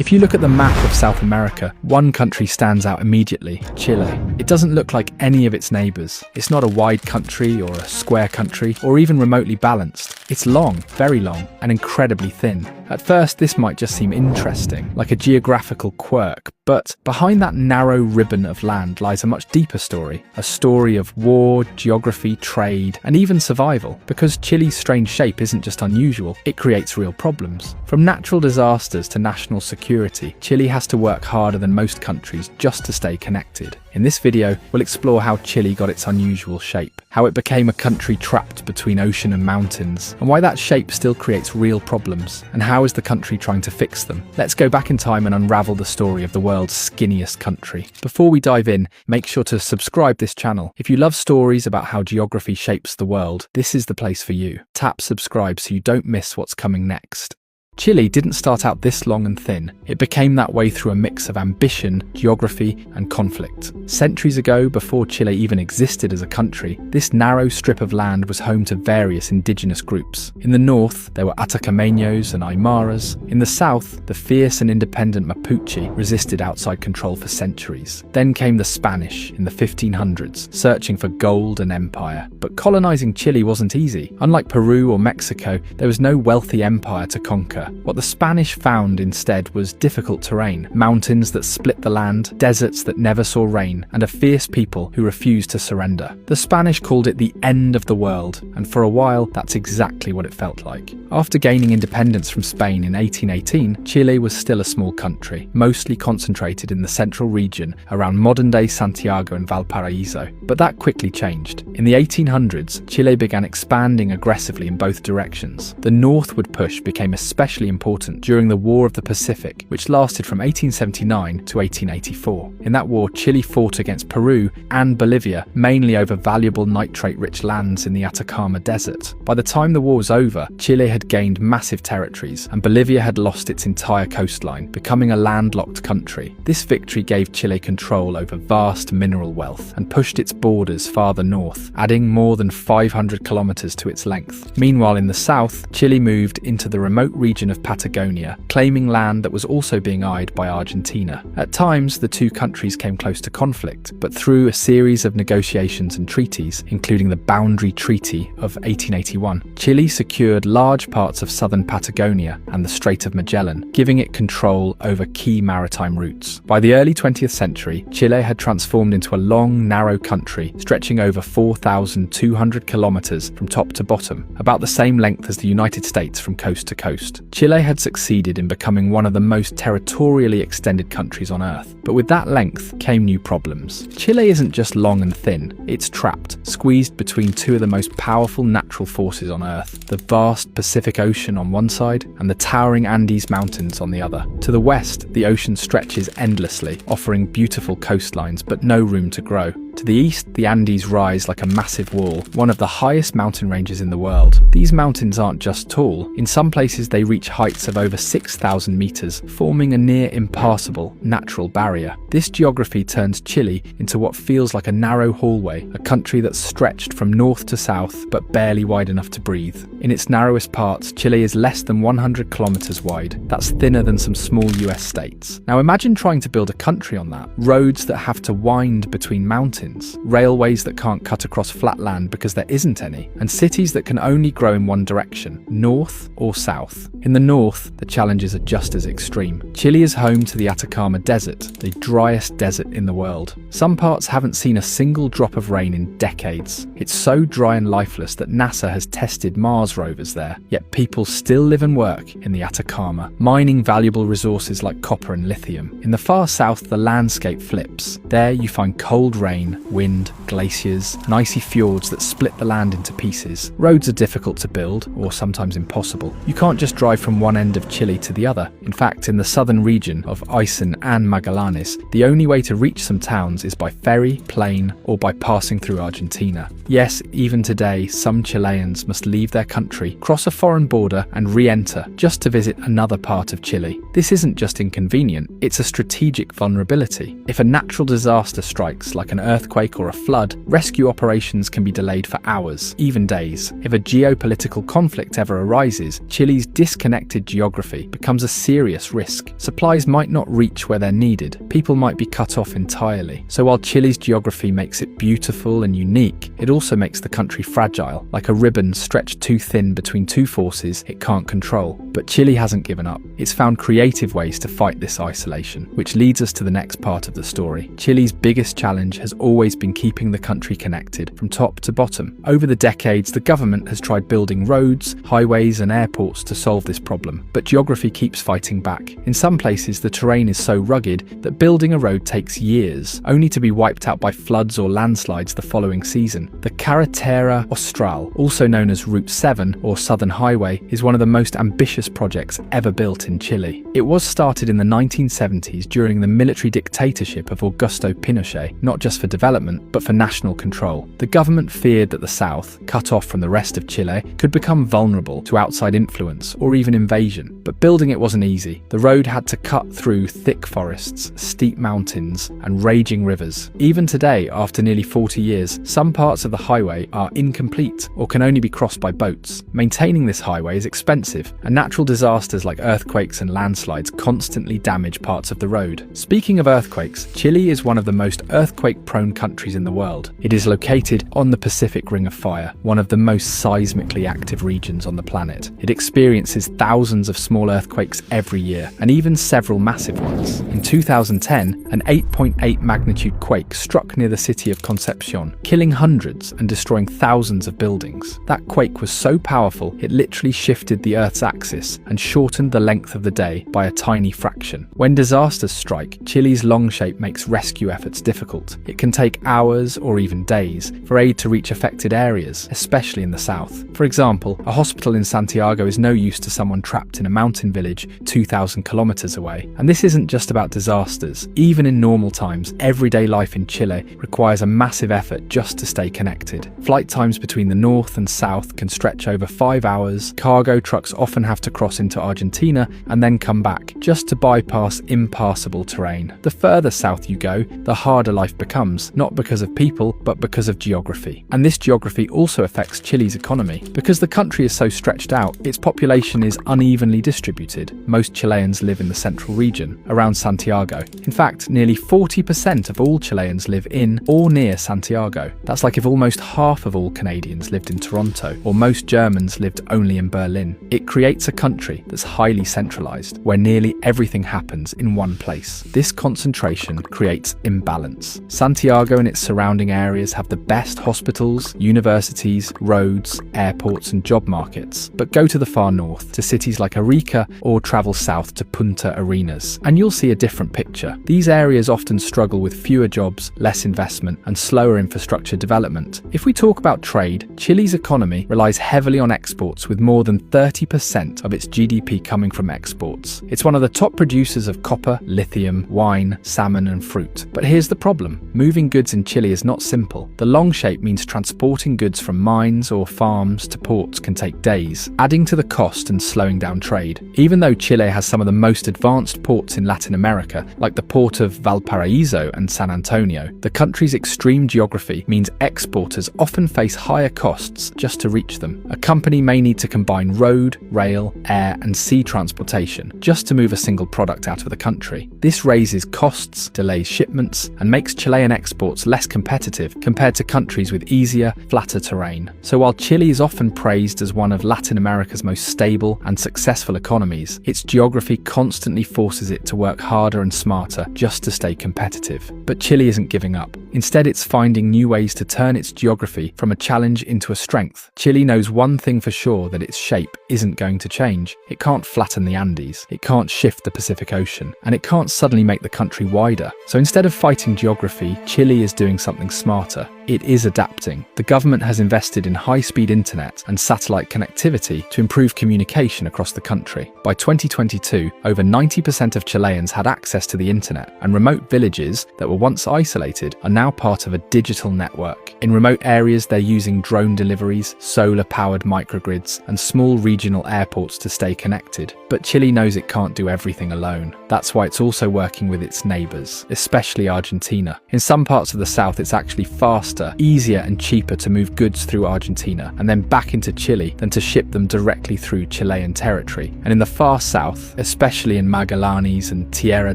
If you look at the map of South America, one country stands out immediately: Chile. It doesn't look like any of its neighbors. It's not a wide country or a square country or even remotely balanced. It's long, very long, and incredibly thin. At first, this might just seem interesting, like a geographical quirk, but behind that narrow ribbon of land lies a much deeper story. A story of war, geography, trade, and even survival. Because Chile's strange shape isn't just unusual, it creates real problems. From natural disasters to national security, Chile has to work harder than most countries just to stay connected. In this video, we'll explore how Chile got its unusual shape, how it became a country trapped between ocean and mountains, and why that shape still creates real problems, and how is the country trying to fix them. Let's go back in time and unravel the story of the world's skinniest country. Before we dive in, make sure to subscribe this channel. If you love stories about how geography shapes the world, this is the place for you. Tap subscribe so you don't miss what's coming next. Chile didn't start out this long and thin. It became that way through a mix of ambition, geography, and conflict. Centuries ago, before Chile even existed as a country, this narrow strip of land was home to various indigenous groups. In the north, there were Atacameños and Aymaras. In the south, the fierce and independent Mapuche resisted outside control for centuries. Then came the Spanish in the 1500s, searching for gold and empire. But colonizing Chile wasn't easy. Unlike Peru or Mexico, there was no wealthy empire to conquer. What the Spanish found instead was difficult terrain, mountains that split the land, deserts that never saw rain, and a fierce people who refused to surrender. The Spanish called it the end of the world, and for a while that's exactly what it felt like. After gaining independence from Spain in 1818, Chile was still a small country, mostly concentrated in the central region around modern-day Santiago and Valparaiso. But that quickly changed. In the 1800s, Chile began expanding aggressively in both directions. The northward push became especially important during the War of the Pacific, which lasted from 1879 to 1884. In that war, Chile fought against Peru and Bolivia, mainly over valuable nitrate-rich lands in the Atacama Desert. By the time the war was over, Chile had gained massive territories, and Bolivia had lost its entire coastline, becoming a landlocked country. This victory gave Chile control over vast mineral wealth and pushed its borders farther north, adding more than 500 kilometers to its length. Meanwhile, in the south, Chile moved into the remote region of Patagonia, claiming land that was also being eyed by Argentina. At times, the two countries came close to conflict, but through a series of negotiations and treaties, including the Boundary Treaty of 1881, Chile secured large parts of southern Patagonia and the Strait of Magellan, giving it control over key maritime routes. By the early 20th century, Chile had transformed into a long, narrow country stretching over 4,200 kilometers from top to bottom, about the same length as the United States from coast to coast. Chile had succeeded in becoming one of the most territorially extended countries on Earth, but with that length came new problems. Chile isn't just long and thin, it's trapped, squeezed between two of the most powerful natural forces on Earth, the vast Pacific Ocean on one side and the towering Andes Mountains on the other. To the west, the ocean stretches endlessly, offering beautiful coastlines but no room to grow. To the east, the Andes rise like a massive wall, one of the highest mountain ranges in the world. These mountains aren't just tall. In some places they reach heights of over 6,000 meters, forming a near impassable natural barrier. This geography turns Chile into what feels like a narrow hallway, a country that's stretched from north to south but barely wide enough to breathe. In its narrowest parts, Chile is less than 100 kilometers wide. That's thinner than some small US states. Now imagine trying to build a country on that. Roads that have to wind between mountains, railways that can't cut across flat land because there isn't any, and cities that can only grow in one direction, north or south. In the north, the challenges are just as extreme. Chile is home to the Atacama Desert, the driest desert in the world. Some parts haven't seen a single drop of rain in decades. It's so dry and lifeless that NASA has tested Mars rovers there, yet people still live and work in the Atacama, mining valuable resources like copper and lithium. In the far south, the landscape flips. There you find cold rain, wind, glaciers, and icy fjords that split the land into pieces. Roads are difficult to build, or sometimes impossible. You can't just drive from one end of Chile to the other. In fact, in the southern region of Aysén and Magallanes, the only way to reach some towns is by ferry, plane, or by passing through Argentina. Yes, even today, some Chileans must leave their country, cross a foreign border, and re-enter just to visit another part of Chile. This isn't just inconvenient, it's a strategic vulnerability. If a natural disaster strikes, like an earthquake earthquake or a flood, rescue operations can be delayed for hours, even days. If a geopolitical conflict ever arises, Chile's disconnected geography becomes a serious risk. Supplies might not reach where they're needed, people might be cut off entirely. So while Chile's geography makes it beautiful and unique, it also makes the country fragile, like a ribbon stretched too thin between two forces it can't control. But Chile hasn't given up. It's found creative ways to fight this isolation, which leads us to the next part of the story. Chile's biggest challenge has always been keeping the country connected from top to bottom. Over the decades, the government has tried building roads, highways and airports to solve this problem, but geography keeps fighting back. In some places, the terrain is so rugged that building a road takes years, only to be wiped out by floods or landslides the following season. The Carretera Austral, also known as Route 7 or Southern Highway, is one of the most ambitious projects ever built in Chile. It was started in the 1970s during the military dictatorship of Augusto Pinochet, not just for development, but for national control. The government feared that the south, cut off from the rest of Chile, could become vulnerable to outside influence or even invasion. But building it wasn't easy. The road had to cut through thick forests, steep mountains, and raging rivers. Even today, after nearly 40 years, some parts of the highway are incomplete or can only be crossed by boats. Maintaining this highway is expensive, and natural disasters like earthquakes and landslides constantly damage parts of the road. Speaking of earthquakes, Chile is one of the most earthquake-prone countries in the world. It is located on the Pacific Ring of Fire, one of the most seismically active regions on the planet. It experiences thousands of small earthquakes every year, and even several massive ones. In 2010, an 8.8 magnitude quake struck near the city of Concepcion, killing hundreds and destroying thousands of buildings. That quake was so powerful, it literally shifted the Earth's axis and shortened the length of the day by a tiny fraction. When disasters strike, Chile's long shape makes rescue efforts difficult. It can take hours or even days for aid to reach affected areas, especially in the south. For example, a hospital in Santiago is no use to someone trapped in a mountain village 2,000 kilometers away. And this isn't just about disasters. Even in normal times, everyday life in Chile requires a massive effort just to stay connected. Flight times between the north and south can stretch over 5 hours. Cargo trucks often have to cross into Argentina and then come back, just to bypass impassable terrain. The further south you go, the harder life becomes, not because of people, but because of geography. And this geography also affects Chile's economy. Because the country is so stretched out, its population is unevenly distributed. Most Chileans live in the central region, around Santiago. In fact, nearly 40% of all Chileans live in or near Santiago. That's like if almost half of all Canadians lived in Toronto, or most Germans lived only in Berlin. It creates a country that's highly centralized, where nearly everything happens in one place. This concentration creates imbalance. Santiago and its surrounding areas have the best hospitals, universities, roads, airports and job markets. But go to the far north, to cities like Arica, or travel south to Punta Arenas, and you'll see a different picture. These areas often struggle with fewer jobs, less investment, and slower infrastructure development. If we talk about trade, Chile's economy relies heavily on exports, with more than 30% of its GDP coming from exports. It's one of the top producers of copper, lithium, wine, salmon, and fruit. But here's the problem. Moving goods in Chile is not simple. The long shape means transporting goods from mines or farms to ports can take days, adding to the cost and slowing down trade. Even though Chile has some of the most advanced ports in Latin America, like the port of Valparaiso and San Antonio, the country's extreme geography means exporters often face higher costs just to reach them. A company may need to combine road, rail, air, and sea transportation just to move a single product out of the country. This raises costs, delays shipments, and makes Chilean exports less competitive compared to countries with easier, flatter terrain. So while Chile is often praised as one of Latin America's most stable and successful economies, its geography constantly forces it to work harder and smarter just to stay competitive. But Chile isn't giving up. Instead, it's finding new ways to turn its geography from a challenge into a strength. Chile knows one thing for sure, that its shape isn't going to change. It can't flatten the Andes, it can't shift the Pacific Ocean, and it can't suddenly make the country wider. So instead of fighting geography, Chile is doing something smarter. it is adapting. The government has invested in high-speed internet and satellite connectivity to improve communication across the country. By 2022, over 90% of Chileans had access to the internet, and remote villages that were once isolated are now part of a digital network. In remote areas, they're using drone deliveries, solar-powered microgrids, and small regional airports to stay connected. But Chile knows it can't do everything alone. That's why it's also working with its neighbours, especially Argentina. In some parts of the south, it's actually faster, easier and cheaper to move goods through Argentina and then back into Chile than to ship them directly through Chilean territory. And in the far south, especially in Magallanes and Tierra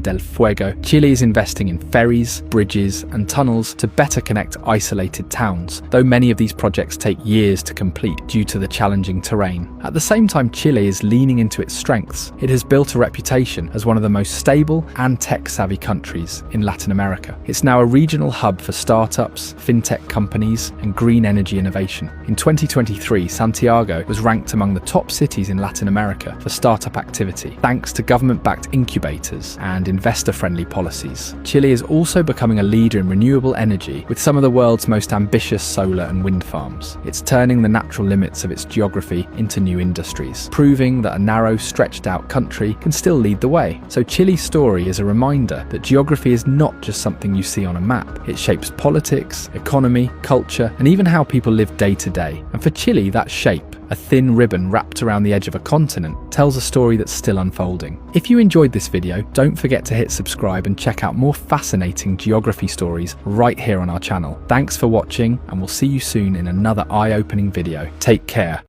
del Fuego, Chile is investing in ferries, bridges and tunnels to better connect isolated towns, though many of these projects take years to complete due to the challenging terrain. At the same time, Chile is leaning into its strengths. It has built a reputation as one of the most stable and tech-savvy countries in Latin America. It's now a regional hub for startups, fintech companies, and green energy innovation. In 2023, Santiago was ranked among the top cities in Latin America for startup activity, thanks to government-backed incubators and investor-friendly policies. Chile is also becoming a leader in renewable energy with some of the world's most ambitious solar and wind farms. It's turning the natural limits of its geography into new industries, proving that a narrow, stretched-out country can still lead the way. So Chile's story is a reminder that geography is not just something you see on a map. It shapes politics, economy, culture, and even how people live day to day. And for Chile, that shape, a thin ribbon wrapped around the edge of a continent, tells a story that's still unfolding. If you enjoyed this video, don't forget to hit subscribe and check out more fascinating geography stories right here on our channel. Thanks for watching, and we'll see you soon in another eye-opening video. Take care.